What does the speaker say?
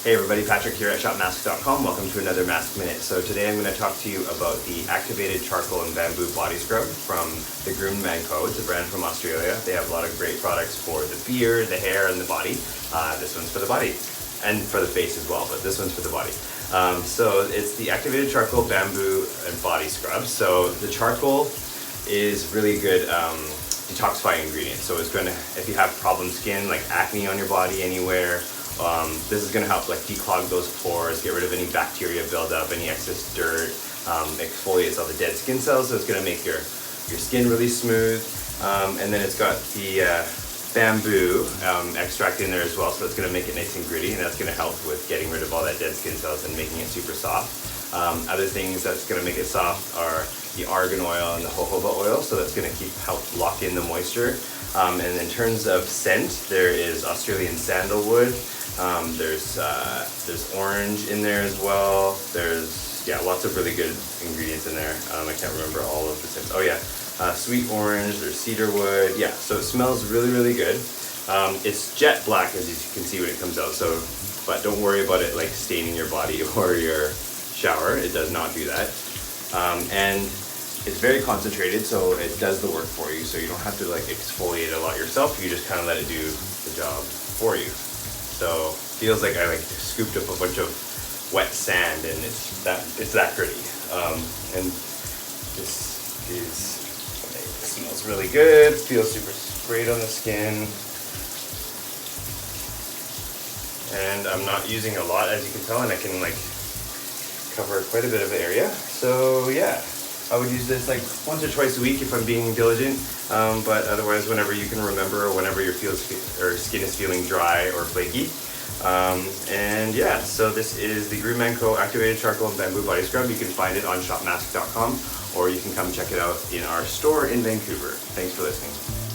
Hey everybody, Patrick here at shopmask.com. Welcome to another Mask Minute. So today I'm going to talk to you about the activated charcoal and bamboo body scrub from the Groom Man Co. It's a brand from Australia. They have a lot of great products for the beard, the hair, and the body. This one's for the body and for the face as well, but this one's for the body. So it's the activated charcoal, bamboo, and body scrub. So the charcoal is really good detoxifying ingredient. So it's going to, if you have problem skin like acne on your body anywhere, this is going to help like declog those pores, get rid of any bacteria buildup, any excess dirt, exfoliates all the dead skin cells, so it's going to make your skin really smooth. And then it's got the bamboo extract in there as well, so it's going to make it nice and gritty, and that's going to help with getting rid of all that dead skin cells and making it super soft. Other things that's going to make it soft are the argan oil and the jojoba oil, so that's going to help lock in the moisture. And in terms of scent, there is Australian sandalwood. There's orange in there as well. There's lots of really good ingredients in there. I can't remember all of the scents. Oh yeah, sweet orange. There's cedarwood. Yeah, so it smells really, really good. It's jet black, as you can see when it comes out. So, but don't worry about it like staining your body or your shower. It does not do that. And it's very concentrated, so it does the work for you. So you don't have to like exfoliate a lot yourself. You just kind of let it do the job for you. So feels like I scooped up a bunch of wet sand, and it's that gritty. And this it smells really good. Feels super great on the skin. And I'm not using a lot, as you can tell, and I can like cover quite a bit of area. So yeah, I would use this like once or twice a week if I'm being diligent, but otherwise whenever you can remember, or whenever your skin is feeling dry or flaky. And yeah, so this is the Groom Man Co. Activated Charcoal and Bamboo Body Scrub. You can find it on shopmask.com, or you can come check it out in our store in Vancouver. Thanks for listening.